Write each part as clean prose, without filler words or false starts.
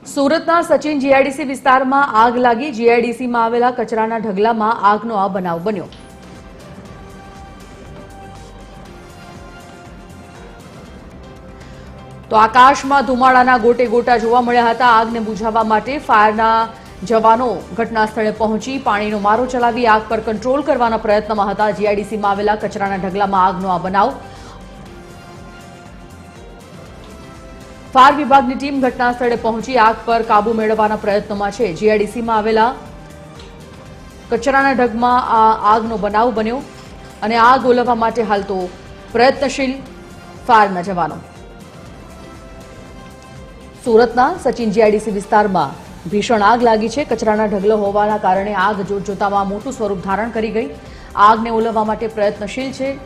સુરતના સચિન જીઆઈડીસી વિસ્તારમાં આગ લાગી। જીઆઈડીસીમાં આવેલા કચરાના ઢગલામાં આગનો આ બનાવ બન્યો। તો આકાશમાં ધુમાડાના ગોટે ગોટા જોવા મળ્યા હતા। આગને બુઝાવવા માટે ફાયરના જવાનો ઘટના સ્થળે પહોંચી પાણીનો મારો ચલાવી આગ પર કંટ્રોલ કરવાના પ્રયત્નમાં હતા। જીઆઈડીસીમાં આવેલા કચરાના ઢગલામાં આગનો આ બનાવ। फायर विभागની ટીમ ઘટના સ્થળે પહોંચી આગ પર કાબુ મેળવવાના પ્રયત્નોમાં છે। જીઆઈડીસીમાં આવેલા કચરાના ઢગમાં આ આગનો બનાવ બન્યો અને આગ ઓલવવા માટે હાલ તો પ્રયત્નશીલ ફાયરના જવાનો। સુરતના સચિન જીઆઈડીસી વિસ્તારમાં ભીષણ આગ લાગી છે। કચરાના ઢગલો હોવાના કારણે આગ જોતજોતામાં મોટું સ્વરૂપ ધારણ કરી ગઈ। આગને ઓલવવા માટે પ્રયત્નશીલ છે।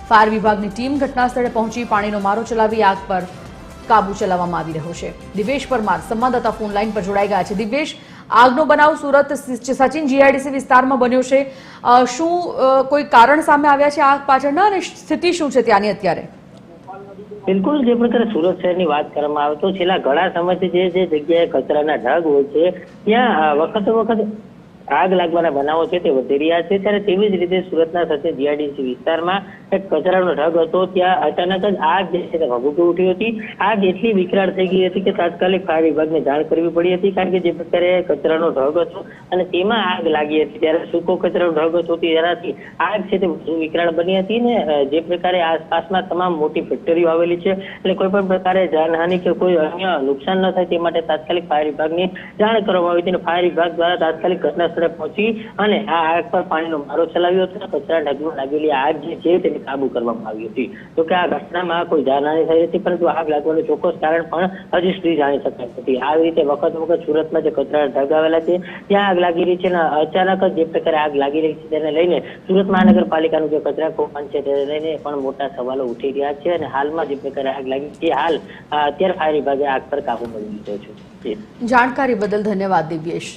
ફાયર વિભાગની ટીમ ઘટના સ્થળે પહોંચી પાણીનો મારો ચલાવી આગ પર काबू चलावવામાં આવી રહ્યો છે। દિવેશ પરમાર સંવાદદાતા ફોન લાઈન પર જોડાઈ ગયા છે। દિવેશ, આગનો બનાવ સુરત સચિન જીઆઈડીસી વિસ્તારમાં બન્યો છે। શું કોઈ કારણ સામે આવ્યા છે આગ પાછળના અને સ્થિતિ શું છે ત્યાંની અત્યારે? બિલકુલ, જે પ્રકારે સુરત શહેરની વાત કરવામાં આવે તો છેલ્લા ઘણા સમયથી જે જગ્યાએ કચરાના ઢગ હોય છે ત્યાં વખત આગ લાગવાના બનાવો છે તે વધી રહ્યા છે। ત્યારે તેવી જ રીતે સુરતના સચિન જીઆઈડીસી વિસ્તારમાં એક કચરાનો ઢગ હતો, ત્યાં અચાનક જ આગ જે છે તે ભભૂકી ઉઠી હતી। આગ એટલી વિકરાળ થઈ ગઈ હતી કે તાત્કાલિક ફાયર વિભાગને જાણ કરવી પડી હતી, કારણ કે જે પ્રકારે કચરાનો ઢગ હતો અને તેમાં આગ લાગી હતી। ત્યારે સૂકો કચરાનો ઢગ હતો તેનાથી આગ છે તે વધુ વિકરાળ બની હતી ને જે પ્રકારે આસપાસમાં તમામ મોટી ફેક્ટરીઓ આવેલી છે એટલે કોઈ પણ પ્રકારે જાનહાનિ કે કોઈ અન્ય નુકસાન ન થાય તે માટે તાત્કાલિક ફાયર વિભાગની જાણ કરવામાં આવી હતી અને ફાયર વિભાગ દ્વારા તાત્કાલિક ઘટના પહોંચી અને આ આગ પર પાણીનો મારો ચલાવ્યો હતો। કચરા ઢગમાં લાગેલી આગ જે છે તેને કાબુ કરવામાં આવી હતી। તો કે આ ઘટનામાં કોઈ જાનહાનિ થઈ હતી, પરંતુ આગ લાગવાનું ચોક્કસ કારણ પણ હજી સુધી જાણી શકાય નથી। આ રીતે વખત સુરતમાં જે કચરા ઢગ આવેલા છે ત્યાં આગ લાગી રહી છે અને અચાનક જ જે પ્રકારે આગ લાગી રહી છે તેને લઈને સુરત મહાનગરપાલિકાનું જે કચરા કૌભાંડ છે તેને લઈને પણ મોટા સવાલો ઉઠી રહ્યા છે અને હાલમાં જે પ્રકારે આગ લાગી છે હાલ અત્યારે ફાયર વિભાગે આગ પર કાબુ મેળવી લીધો છે। જાણકારી બદલ ધન્યવાદ દિવ્યેશ।